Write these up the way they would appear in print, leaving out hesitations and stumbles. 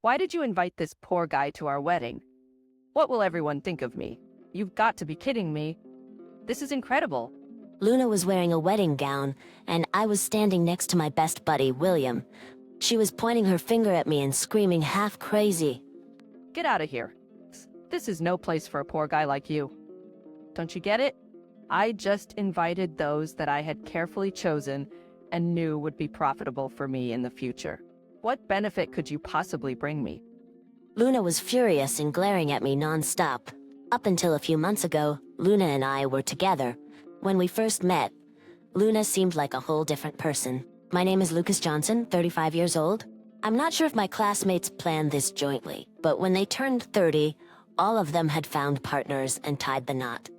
Why did you invite this poor guy to our wedding? What will everyone think of me? You've got to be kidding me. This is incredible. Luna was wearing a wedding gown, and I was standing next to my best buddy, William. She was pointing her finger at me and screaming half crazy. Get out of here. This is no place for a poor guy like you. Don't you get it? I just invited those that I had carefully chosen and knew would be profitable for me in the future. What benefit could you possibly bring me? Luna was furious and glaring at me non-stop. Up until a few months ago, Luna and I were together. When we first met, Luna seemed like a whole different person. My name is Lucas Johnson, 35 years old. I'm not sure if my classmates planned this jointly, but when they turned 30, all of them had found partners and tied the knot.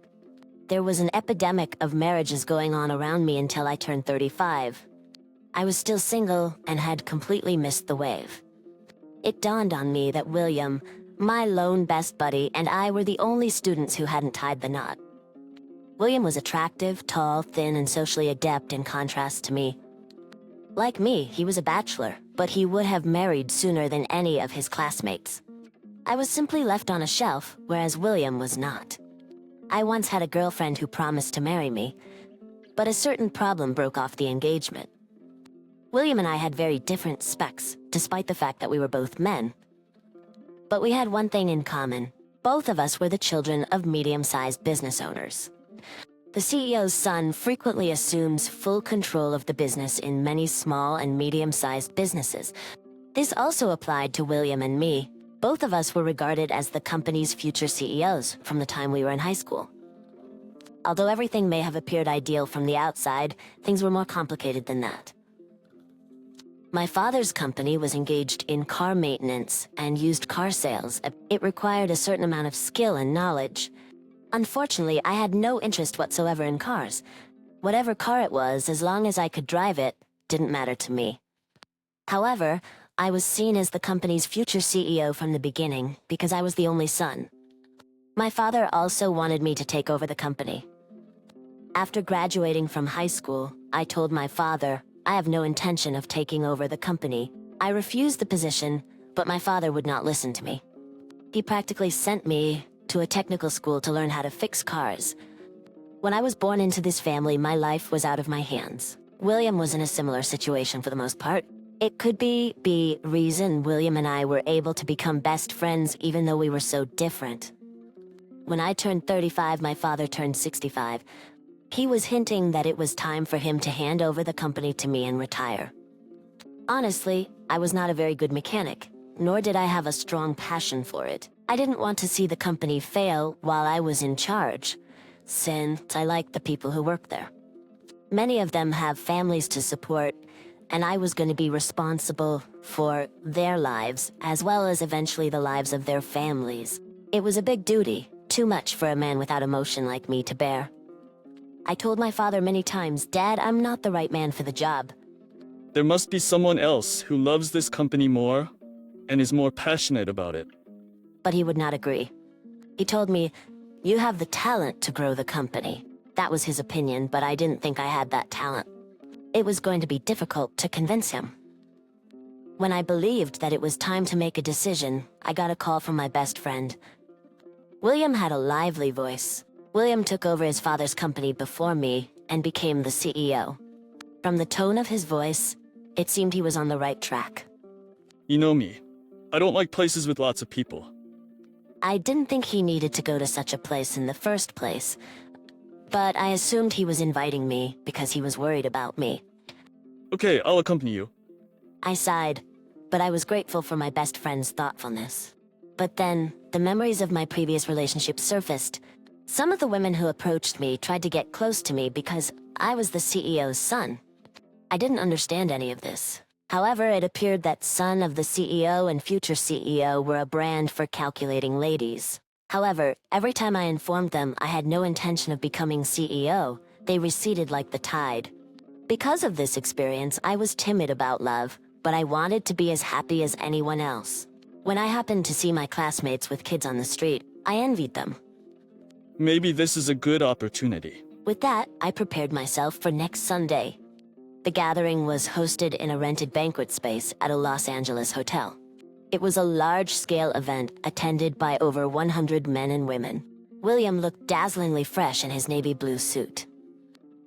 There was an epidemic of marriages going on around me until I turned 35. I was still single and had completely missed the wave. It dawned on me that William, my lone best buddy, and I were the only students who hadn't tied the knot. William was attractive, tall, thin, and socially adept in contrast to me. Like me, he was a bachelor, but he would have married sooner than any of his classmates. I was simply left on a shelf, whereas William was not. I once had a girlfriend who promised to marry me, but a certain problem broke off the engagement. William and I had very different specs, despite the fact that we were both men. But we had one thing in common. Both of us were the children of medium-sized business owners. The CEO's son frequently assumes full control of the business in many small and medium-sized businesses. This also applied to William and me. Both of us were regarded as the company's future CEOs from the time we were in high school. Although everything may have appeared ideal from the outside, things were more complicated than that. My father's company was engaged in car maintenance and used car sales. It required a certain amount of skill and knowledge. Unfortunately, I had no interest whatsoever in cars. Whatever car it was, as long as I could drive it, didn't matter to me. However, I was seen as the company's future CEO from the beginning because I was the only son. My father also wanted me to take over the company. After graduating from high school, I told my father, I have no intention of taking over the company. I refused the position, but my father would not listen to me. He practically sent me to a technical school to learn how to fix cars. When I was born into this family, my life was out of my hands. William was in a similar situation for the most part. It could be the reason William and I were able to become best friends even though we were so different. When I turned 35, my father turned 65. He was hinting that it was time for him to hand over the company to me and retire. Honestly, I was not a very good mechanic, nor did I have a strong passion for it. I didn't want to see the company fail while I was in charge, since I liked the people who work there. Many of them have families to support, and I was going to be responsible for their lives, as well as eventually the lives of their families. It was a big duty, too much for a man without emotion like me to bear. I told my father many times, Dad, I'm not the right man for the job. There must be someone else who loves this company more and is more passionate about it. But he would not agree. He told me, you have the talent to grow the company. That was his opinion, but I didn't think I had that talent. It was going to be difficult to convince him. When I believed that it was time to make a decision, I got a call from my best friend. William had a lively voice. William took over his father's company before me and became the CEO. From the tone of his voice, it seemed he was on the right track. You know me. I don't like places with lots of people. I didn't think he needed to go to such a place in the first place, but I assumed he was inviting me because he was worried about me. Okay, I'll accompany you. I sighed, but I was grateful for my best friend's thoughtfulness. But then, the memories of my previous relationship surfaced. Some of the women who approached me tried to get close to me because I was the CEO's son. I didn't understand any of this. However, it appeared that son of the CEO and future CEO were a brand for calculating ladies. However, every time I informed them I had no intention of becoming CEO, they receded like the tide. Because of this experience, I was timid about love, but I wanted to be as happy as anyone else. When I happened to see my classmates with kids on the street, I envied them. Maybe this is a good opportunity. With that, I prepared myself for next Sunday. The gathering was hosted in a rented banquet space at a Los Angeles hotel. It was a large-scale event attended by over 100 men and women. William looked dazzlingly fresh in his navy blue suit.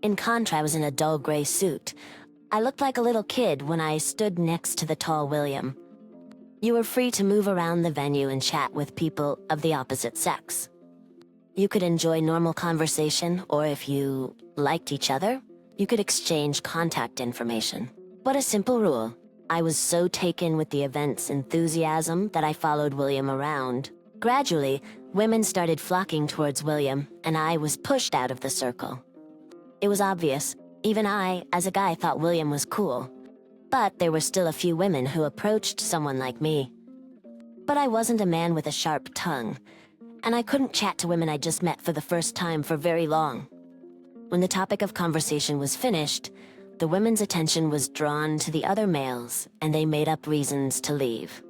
In contrast, I was in a dull gray suit. I looked like a little kid when I stood next to the tall William. You were free to move around the venue and chat with people of the opposite sex. You could enjoy normal conversation, or if you liked each other, you could exchange contact information. What a simple rule. I was so taken with the event's enthusiasm that I followed William around. Gradually, women started flocking towards William, and I was pushed out of the circle. It was obvious. Even I, as a guy, thought William was cool. But there were still a few women who approached someone like me. But I wasn't a man with a sharp tongue, and I couldn't chat to women I'd just met for the first time for very long. When the topic of conversation was finished, the women's attention was drawn to the other males, and they made up reasons to leave.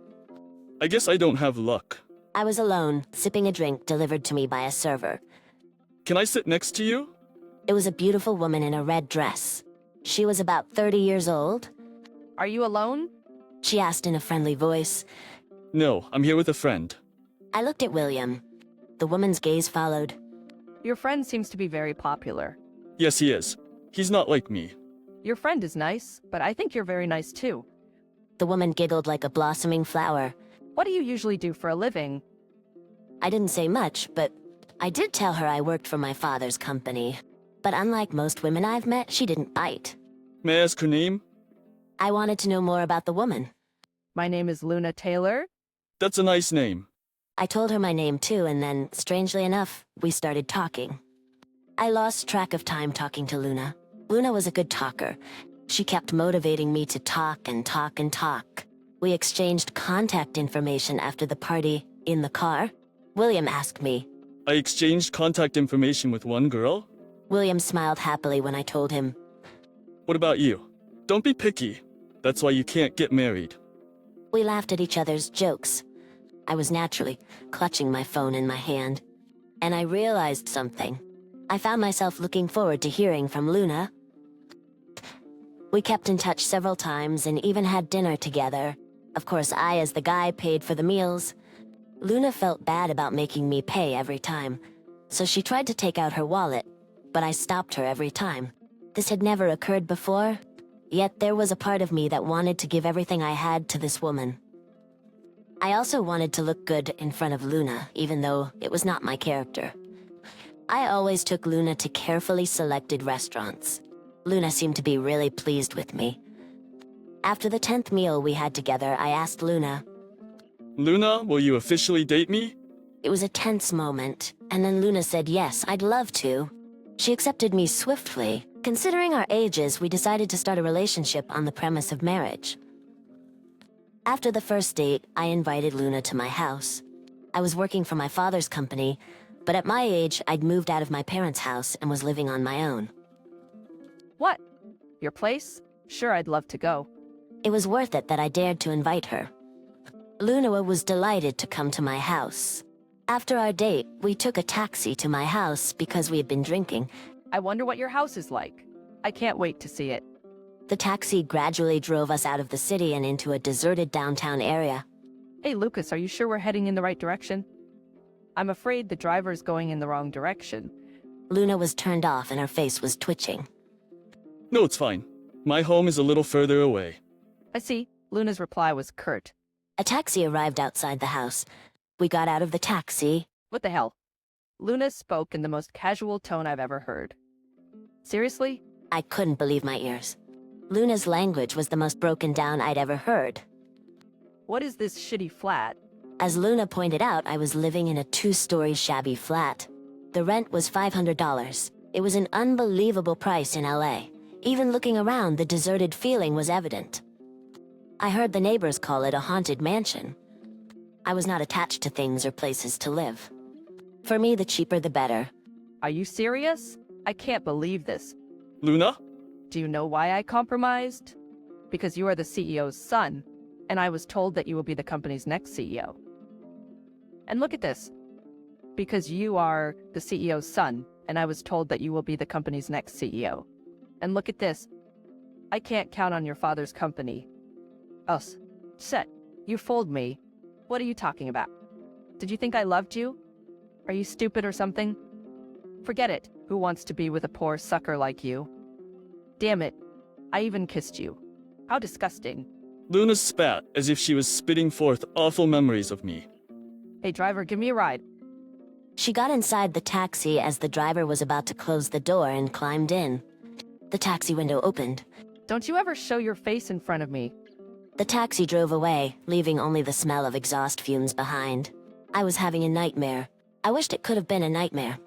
I guess I don't have luck. I was alone, sipping a drink delivered to me by a server. Can I sit next to you? It was a beautiful woman in a red dress. She was about 30 years old. Are you alone? She asked in a friendly voice. No, I'm here with a friend. I looked at William. The woman's gaze followed. Your friend seems to be very popular. Yes, he is. He's not like me. Your friend is nice, but I think you're very nice too. The woman giggled like a blossoming flower. What do you usually do for a living? I didn't say much, but I did tell her I worked for my father's company. But unlike most women I've met, she didn't bite. May I ask her name? I wanted to know more about the woman. My name is Luna Taylor. That's a nice name. I told her my name too, and then, strangely enough, we started talking. I lost track of time talking to Luna. Luna was a good talker. She kept motivating me to talk and talk and talk. We exchanged contact information after the party, in the car. William asked me. I exchanged contact information with one girl? William smiled happily when I told him. What about you? Don't be picky. That's why you can't get married. We laughed at each other's jokes. I was naturally clutching my phone in my hand. And I realized something. I found myself looking forward to hearing from Luna. We kept in touch several times and even had dinner together. Of course, I, as the guy, paid for the meals. Luna felt bad about making me pay every time, so she tried to take out her wallet, but I stopped her every time. This had never occurred before, yet there was a part of me that wanted to give everything I had to this woman. I also wanted to look good in front of Luna, even though it was not my character. I always took Luna to carefully selected restaurants. Luna seemed to be really pleased with me. After the 10th meal we had together, I asked Luna. Luna, will you officially date me? It was a tense moment, and then Luna said yes, I'd love to. She accepted me swiftly. Considering our ages, we decided to start a relationship on the premise of marriage. After the first date, I invited Luna to my house. I was working for my father's company, but at my age, I'd moved out of my parents' house and was living on my own. What? Your place? Sure, I'd love to go. It was worth it that I dared to invite her. Luna was delighted to come to my house. After our date, we took a taxi to my house because we had been drinking. I wonder what your house is like. I can't wait to see it. The taxi gradually drove us out of the city and into a deserted downtown area. Hey, Lucas, are you sure we're heading in the right direction? I'm afraid the driver's going in the wrong direction. Luna was turned off and her face was twitching. No, it's fine. My home is a little further away. I see. Luna's reply was curt. A taxi arrived outside the house. We got out of the taxi. What the hell? Luna spoke in the most casual tone I've ever heard. Seriously? I couldn't believe my ears. Luna's language was the most broken down I'd ever heard. What is this shitty flat? As Luna pointed out, I was living in a 2-story shabby flat. The rent was $500. It was an unbelievable price in LA. Even looking around, the deserted feeling was evident. I heard the neighbors call it a haunted mansion. I was not attached to things or places to live. For me, the cheaper the better. Are you serious? I can't believe this. Luna? Do you know why I compromised? Because you are the CEO's son, and I was told that you will be the company's next CEO. And look at this. Because you are the CEO's son, and I was told that you will be the company's next CEO. And look at this. I can't count on your father's company. Us. Set. You fooled me. What are you talking about? Did you think I loved you? Are you stupid or something? Forget it. Who wants to be with a poor sucker like you? Damn it. I even kissed you. How disgusting. Luna spat as if she was spitting forth awful memories of me. Hey driver, give me a ride. She got inside the taxi as the driver was about to close the door and climbed in. The taxi window opened. Don't you ever show your face in front of me. The taxi drove away, leaving only the smell of exhaust fumes behind. I was having a nightmare. I wished it could have been a nightmare.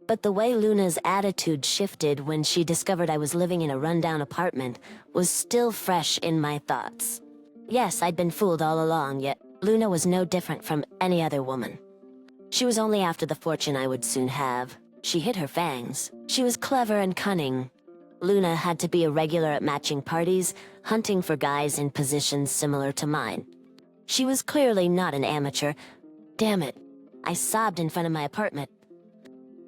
But the way Luna's attitude shifted when she discovered I was living in a rundown apartment was still fresh in my thoughts. Yes, I'd been fooled all along, yet Luna was no different from any other woman. She was only after the fortune I would soon have. She hid her fangs. She was clever and cunning. Luna had to be a regular at matching parties, hunting for guys in positions similar to mine. She was clearly not an amateur. Damn it. I sobbed in front of my apartment.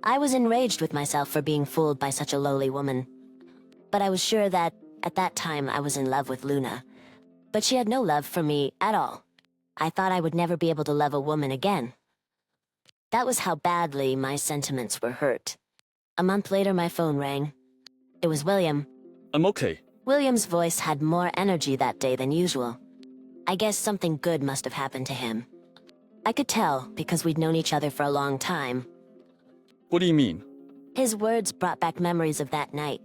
I was enraged with myself for being fooled by such a lowly woman. But I was sure that, at that time, I was in love with Luna. But she had no love for me at all. I thought I would never be able to love a woman again. That was how badly my sentiments were hurt. A month later, my phone rang. It was William. I'm okay. William's voice had more energy that day than usual. I guess something good must have happened to him. I could tell because we'd known each other for a long time. What do you mean? His words brought back memories of that night.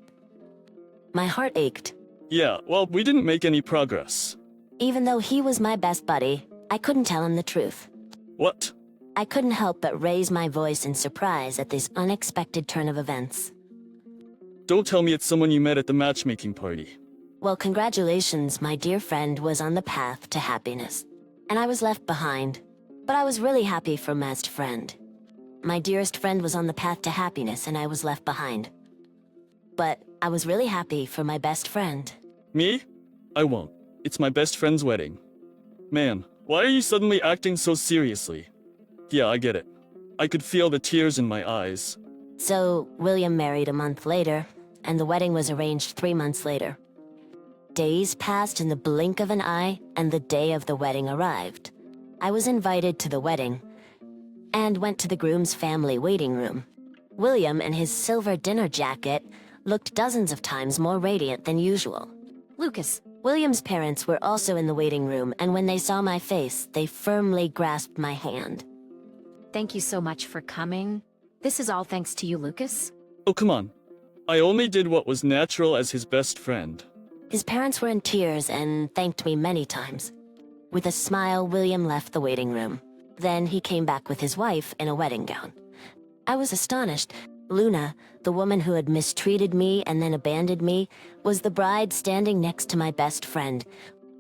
My heart ached. Yeah, well, we didn't make any progress. Even though he was my best buddy, I couldn't tell him the truth. What? I couldn't help but raise my voice in surprise at this unexpected turn of events. Don't tell me it's someone you met at the matchmaking party. Well, congratulations, my dear friend was on the path to happiness. And I was left behind. But I was really happy for my best friend. My dearest friend was on the path to happiness and I was left behind. But I was really happy for my best friend. Me? I won't. It's my best friend's wedding. Man, why are you suddenly acting so seriously? Yeah, I get it. I could feel the tears in my eyes. So, William married a month later, and the wedding was arranged 3 months later. Days passed in the blink of an eye, and the day of the wedding arrived. I was invited to the wedding, and went to the groom's family waiting room. William, in his silver dinner jacket, looked dozens of times more radiant than usual. Lucas, William's parents were also in the waiting room, and when they saw my face, they firmly grasped my hand. thank you so much for coming. This is all thanks to you, Lucas. Oh, come on. I only did what was natural as his best friend. His parents were in tears and thanked me many times. With a smile, William left the waiting room. Then he came back with his wife in a wedding gown. I was astonished. Luna, the woman who had mistreated me and then abandoned me, was the bride standing next to my best friend.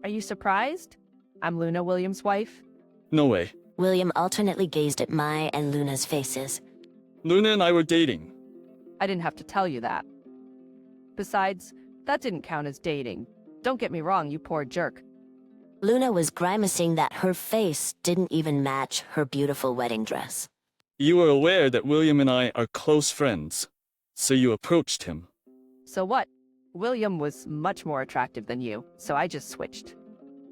Are you surprised? I'm Luna, William's wife. No way. William alternately gazed at my and Luna's faces. Luna and I were dating. I didn't have to tell you that. Besides, that didn't count as dating. Don't get me wrong, you poor jerk. Luna was grimacing that her face didn't even match her beautiful wedding dress. You were aware that William and I are close friends, so you approached him. So what? William was much more attractive than you, so I just switched.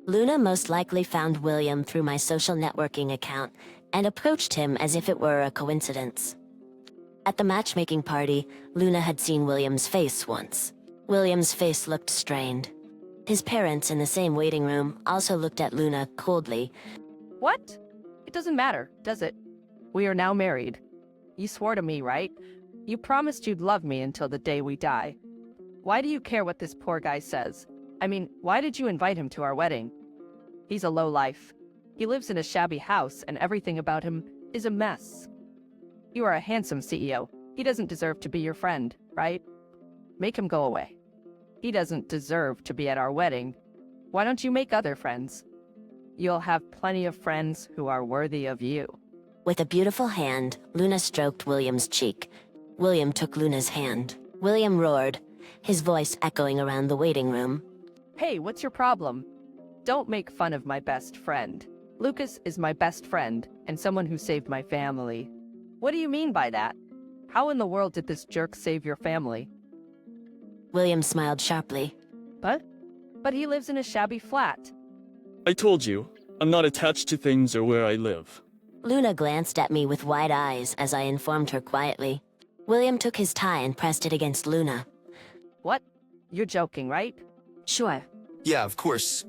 Luna most likely found William through my social networking account and approached him as if it were a coincidence. At the matchmaking party, Luna had seen William's face once. William's face looked strained. His parents in the same waiting room also looked at Luna coldly. What? It doesn't matter, does it? We are now married. You swore to me, right? You promised you'd love me until the day we die. Why do you care what this poor guy says? I mean, why did you invite him to our wedding? He's a lowlife. He lives in a shabby house, and everything about him is a mess. You are a handsome CEO. He doesn't deserve to be your friend, right? Make him go away. He doesn't deserve to be at our wedding. Why don't you make other friends? You'll have plenty of friends who are worthy of you. With a beautiful hand, Luna stroked William's cheek. William took Luna's hand. William roared, his voice echoing around the waiting room. Hey, what's your problem? Don't make fun of my best friend. Lucas is my best friend, and someone who saved my family. What do you mean by that? How in the world did this jerk save your family? William smiled sharply. But he lives in a shabby flat. I told you, I'm not attached to things or where I live. Luna glanced at me with wide eyes as I informed her quietly. William took his tie and pressed it against Luna. What? You're joking, right? Sure. Yeah, of course.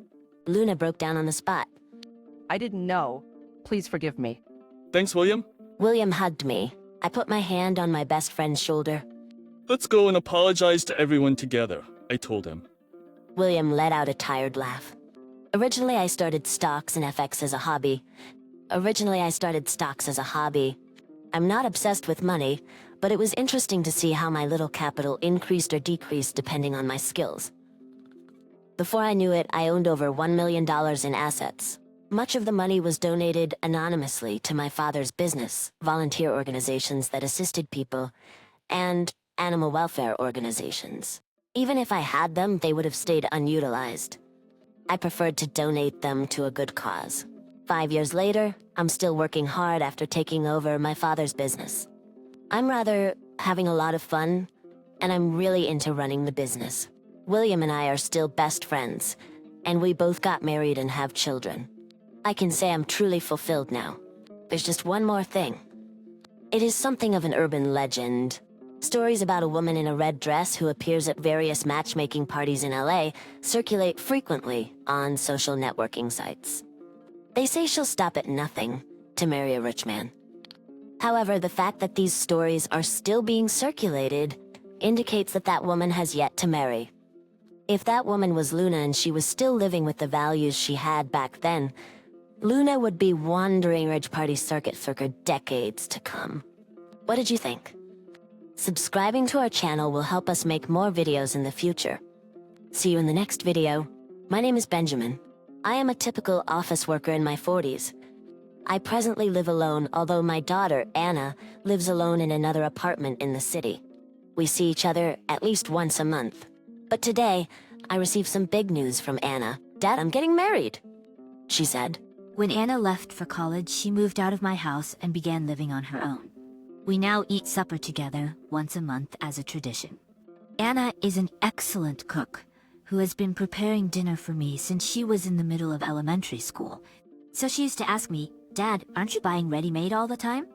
Luna broke down on the spot. I didn't know. Please forgive me. Thanks, William. William hugged me. I put my hand on my best friend's shoulder. Let's go and apologize to everyone together, I told him. William let out a tired laugh. Originally, I started stocks and FX as a hobby. I'm not obsessed with money, but it was interesting to see how my little capital increased or decreased depending on my skills. Before I knew it, I owned over $1 million in assets. Much of the money was donated anonymously to my father's business, volunteer organizations that assisted people, and animal welfare organizations. Even if I had them, they would have stayed unutilized. I preferred to donate them to a good cause. 5 years later, I'm still working hard after taking over my father's business. I'm rather having a lot of fun, and I'm really into running the business. William and I are still best friends, and we both got married and have children. I can say I'm truly fulfilled now. There's just one more thing. It is something of an urban legend. Stories about a woman in a red dress who appears at various matchmaking parties in LA circulate frequently on social networking sites. They say she'll stop at nothing to marry a rich man. However, the fact that these stories are still being circulated indicates that that woman has yet to marry. If that woman was Luna and she was still living with the values she had back then, Luna would be wandering rich party circuit for decades to come. What did you think? Subscribing to our channel will help us make more videos in the future. See you in the next video. My name is Benjamin. I am a typical office worker in my 40s. I presently live alone, although my daughter, Anna, lives alone in another apartment in the city. We see each other at least once a month. But today, I received some big news from Anna. Dad, I'm getting married, she said. When Anna left for college, she moved out of my house and began living on her own. We now eat supper together once a month as a tradition. Anna is an excellent cook who has been preparing dinner for me since she was in the middle of elementary school. So she used to ask me, "Dad, aren't you buying ready-made all the time?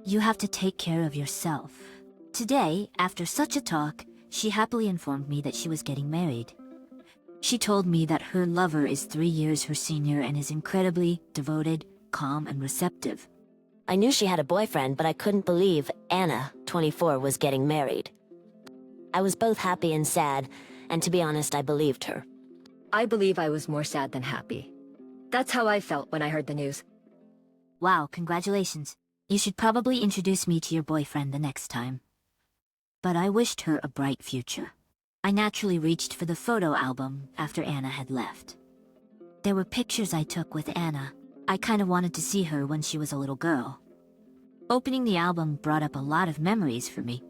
You have to take care of yourself." Today, after such a talk, she happily informed me that she was getting married. She told me that her lover is 3 years her senior and is incredibly devoted, calm, and receptive. I knew she had a boyfriend, but I couldn't believe Anna, 24, was getting married. I was both happy and sad, and to be honest, I believed her. I believe I was more sad than happy. That's how I felt when I heard the news. Wow, congratulations. You should probably introduce me to your boyfriend the next time. But I wished her a bright future. I naturally reached for the photo album after Anna had left. There were pictures I took with Anna. I kind of wanted to see her when she was a little girl. Opening the album brought up a lot of memories for me.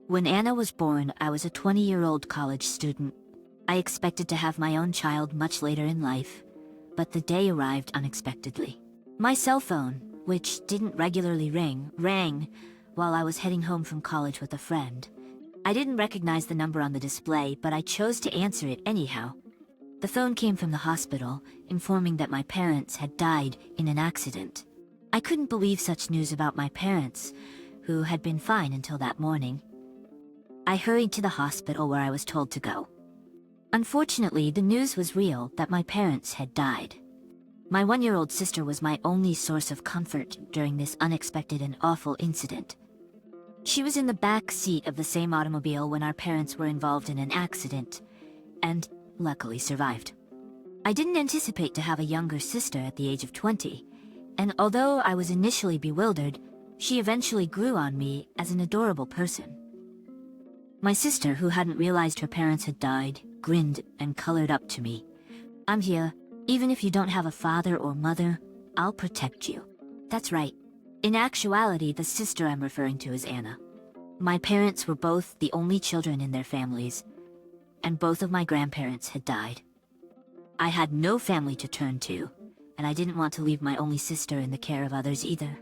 When Anna was born, I was a 20-year-old college student. I expected to have my own child much later in life, but the day arrived unexpectedly. My cell phone, which didn't regularly ring, rang while I was heading home from college with a friend. I didn't recognize the number on the display, but I chose to answer it anyhow. The phone came from the hospital, informing that my parents had died in an accident. I couldn't believe such news about my parents, who had been fine until that morning. I hurried to the hospital where I was told to go. Unfortunately, the news was real that my parents had died. My 1-year-old sister was my only source of comfort during this unexpected and awful incident. She was in the back seat of the same automobile when our parents were involved in an accident, and luckily survived. I didn't anticipate to have a younger sister at the age of 20, and although I was initially bewildered, she eventually grew on me as an adorable person. My sister, who hadn't realized her parents had died, grinned and colored up to me. "I'm here. Even if you don't have a father or mother, I'll protect you." That's right. In actuality, the sister I'm referring to is Anna. My parents were both the only children in their families, and both of my grandparents had died. I had no family to turn to, and I didn't want to leave my only sister in the care of others either.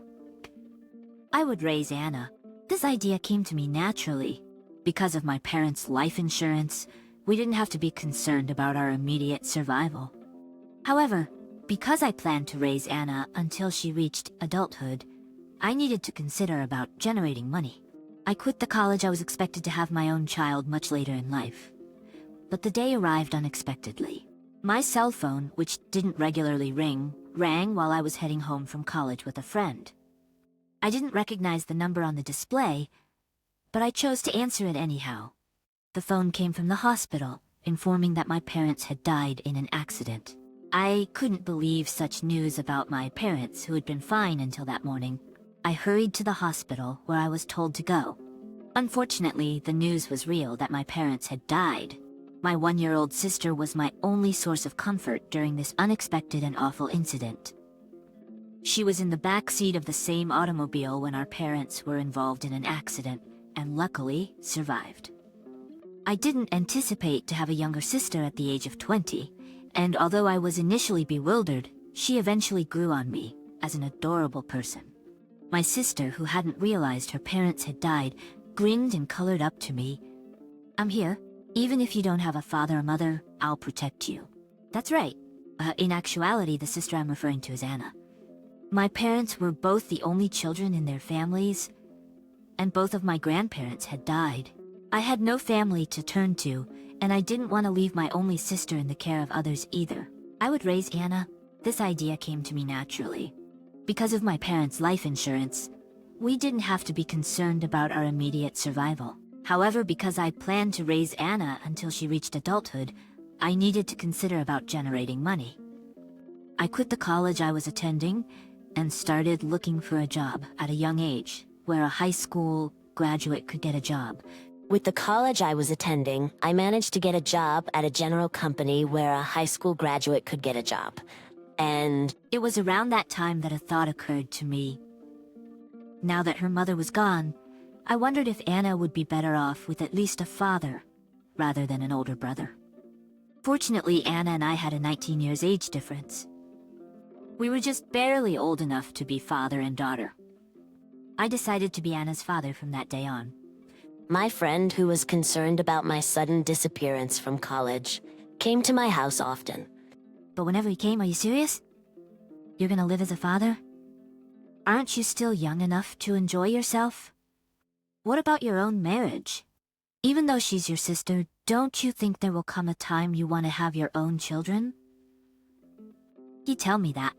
I would raise Anna. This idea came to me naturally. Because of my parents' life insurance, we didn't have to be concerned about our immediate survival. However, Because I planned to raise Anna until she reached adulthood, I needed to consider about generating money. I quit the college I was expected to have my own child much later in life. But the day arrived unexpectedly. My cell phone, which didn't regularly ring, rang while I was heading home from college with a friend. I didn't recognize the number on the display, but I chose to answer it anyhow. The phone came from the hospital, informing that my parents had died in an accident. I couldn't believe such news about my parents, who had been fine until that morning. I hurried to the hospital, where I was told to go. Unfortunately, the news was real that my parents had died. My 1-year-old sister was my only source of comfort during this unexpected and awful incident. She was in the back seat of the same automobile when our parents were involved in an accident, and luckily survived. I didn't anticipate to have a younger sister at the age of 20, and although I was initially bewildered, she eventually grew on me as an adorable person. My sister, who hadn't realized her parents had died, grinned and colored up to me. "I'm here. Even if you don't have a father or mother, I'll protect you." That's right. In actuality, the sister I'm referring to is Anna. My parents were both the only children in their families, and both of my grandparents had died. I had no family to turn to, and I didn't want to leave my only sister in the care of others either. I would raise Anna. This idea came to me naturally. Because of my parents' life insurance, we didn't have to be concerned about our immediate survival. However, because I planned to raise Anna until she reached adulthood, I needed to consider about generating money. I quit the college I was attending and started looking for a job at a young age, where a high school graduate could get a job. With the college I was attending, I managed to get a job at a general company where a high school graduate could get a job. And It was around that time that a thought occurred to me. Now that her mother was gone, I wondered if Anna would be better off with at least a father, rather than an older brother. Fortunately, Anna and I had a 19 years age difference. We were just barely old enough to be father and daughter. I decided to be Anna's father from that day on. my friend, who was concerned about my sudden disappearance from college, came to my house often. But whenever he came, are you serious? You're gonna live as a father? Aren't you still young enough to enjoy yourself? What about your own marriage? Even though she's your sister, don't you think there will come a time you want to have your own children? He'd tell me that.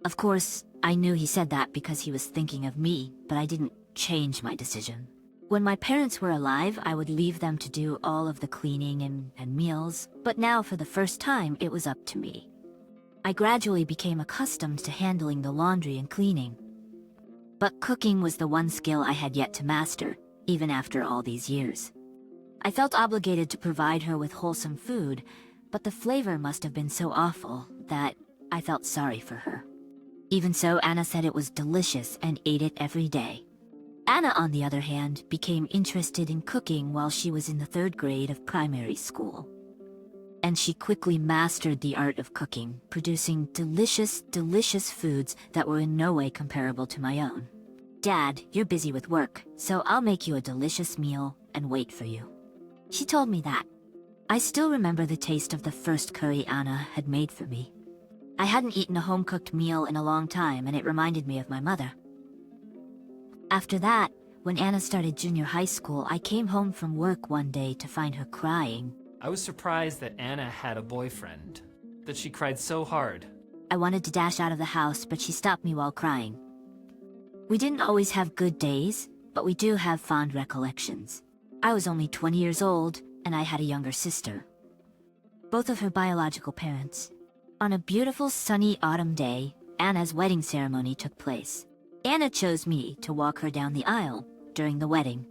Of course, I knew he said that because he was thinking of me, but I didn't change my decision. When my parents were alive, I would leave them to do all of the cleaning and meals, but now for the first time, it was up to me. I gradually became accustomed to handling the laundry and cleaning. But cooking was the one skill I had yet to master, even after all these years. I felt obligated to provide her with wholesome food, but the flavor must have been so awful that I felt sorry for her. Even so, Anna said it was delicious and ate it every day. Anna, on the other hand, became interested in cooking while she was in the 3rd grade of primary school. And she quickly mastered the art of cooking, producing delicious, delicious foods that were in no way comparable to my own. "Dad, you're busy with work, so I'll make you a delicious meal and wait for you." She told me that. I still remember the taste of the first curry Anna had made for me. I hadn't eaten a home-cooked meal in a long time, and it reminded me of my mother. After that, when Anna started junior high school, I came home from work one day to find her crying. I was surprised that Anna had a boyfriend, that she cried so hard. I wanted to dash out of the house, but she stopped me while crying. We didn't always have good days, but we do have fond recollections. I was only 20 years old, and I had a younger sister. Both of her biological parents. On a beautiful sunny autumn day, Anna's wedding ceremony took place. Anna chose me to walk her down the aisle during the wedding,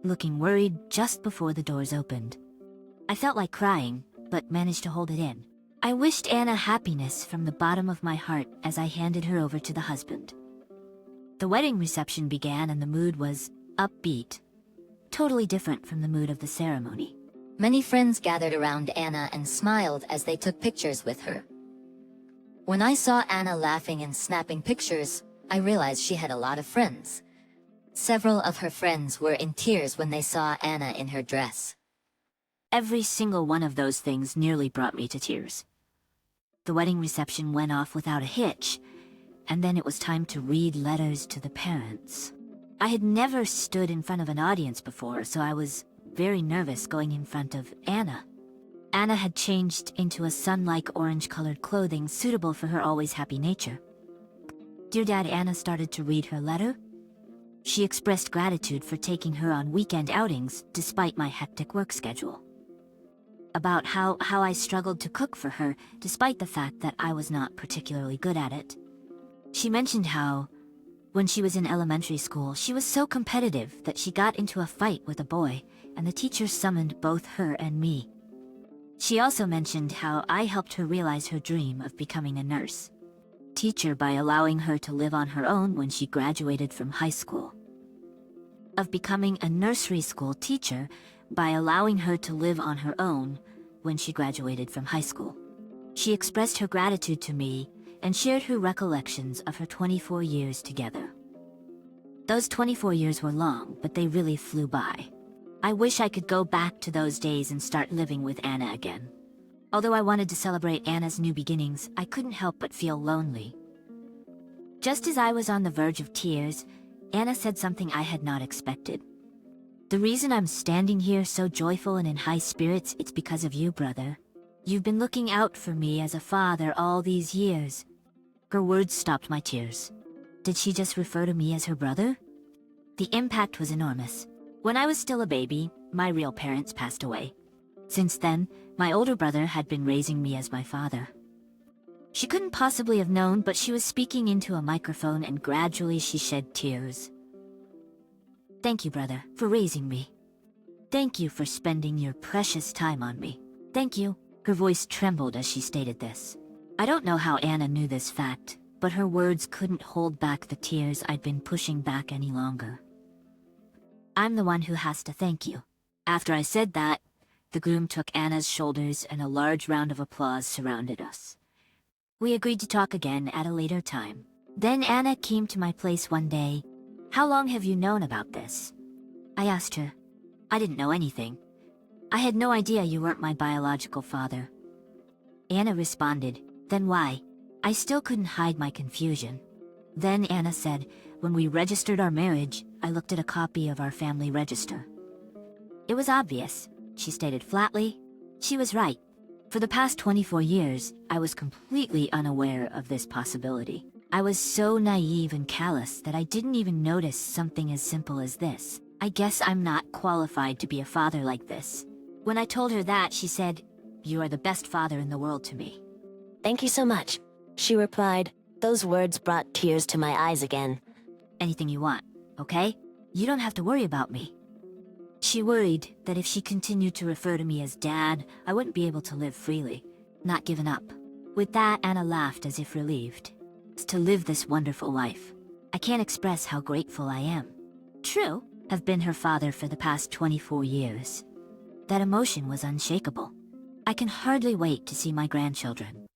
looking worried just before the doors opened. I felt like crying, but managed to hold it in. I wished Anna happiness from the bottom of my heart as I handed her over to the husband. The wedding reception began and the mood was upbeat, totally different from the mood of the ceremony. Many friends gathered around Anna and smiled as they took pictures with her. When I saw Anna laughing and snapping pictures, I realized she had a lot of friends. Several of her friends were in tears when they saw Anna in her dress. Every single one of those things nearly brought me to tears. The wedding reception went off without a hitch, and then it was time to read letters to the parents. I had never stood in front of an audience before, so I was very nervous going in front of Anna. Anna had changed into a sun-like orange-colored clothing suitable for her always happy nature. Dear Dad, Anna started to read her letter. She expressed gratitude for taking her on weekend outings despite my hectic work schedule. About how I struggled to cook for her despite the fact that I was not particularly good at it. She mentioned how, when she was in elementary school, she was so competitive that she got into a fight with a boy, and the teacher summoned both her and me. She also mentioned how I helped her realize her dream of becoming a nurse teacher by allowing her to live on her own when she graduated from high school. Of becoming a nursery school teacher by allowing her to live on her own when she graduated from high school. She expressed her gratitude to me and shared her recollections of her 24 years together. Those 24 years were long, but they really flew by. I wish I could go back to those days and start living with Anna again. Although I wanted to celebrate Anna's new beginnings, I couldn't help but feel lonely. Just as I was on the verge of tears, Anna said something I had not expected. The reason I'm standing here so joyful and in high spirits, it's because of you, brother. You've been looking out for me as a father all these years. Her words stopped my tears. Did she just refer to me as her brother? The impact was enormous. When I was still a baby, my real parents passed away. Since then, my older brother had been raising me as my father. She couldn't possibly have known, but she was speaking into a microphone and gradually she shed tears. Thank you, brother, for raising me. Thank you for spending your precious time on me. Thank you. Her voice trembled as she stated this. I don't know how Anna knew this fact, but her words couldn't hold back the tears I'd been pushing back any longer. I'm the one who has to thank you. After I said that, the groom took Anna's shoulders and a large round of applause surrounded us. We agreed to talk again at a later time. Then Anna came to my place one day. How long have you known about this? I asked her. I didn't know anything. I had no idea you weren't my biological father. Anna responded, then why? I still couldn't hide my confusion. Then Anna said, when we registered our marriage, I looked at a copy of our family register. It was obvious, she stated flatly. She was right. For the past 24 years, I was completely unaware of this possibility. I was so naive and callous that I didn't even notice something as simple as this. I guess I'm not qualified to be a father like this. When I told her that, she said, you are the best father in the world to me. Thank you so much, she replied. Those words brought tears to my eyes again. Anything you want, okay? You don't have to worry about me. She worried that if she continued to refer to me as Dad, I wouldn't be able to live freely, not given up. With that, Anna laughed as if relieved. To live this wonderful life. I can't express how grateful I am. True, I've been her father for the past 24 years. That emotion was unshakable. I can hardly wait to see my grandchildren.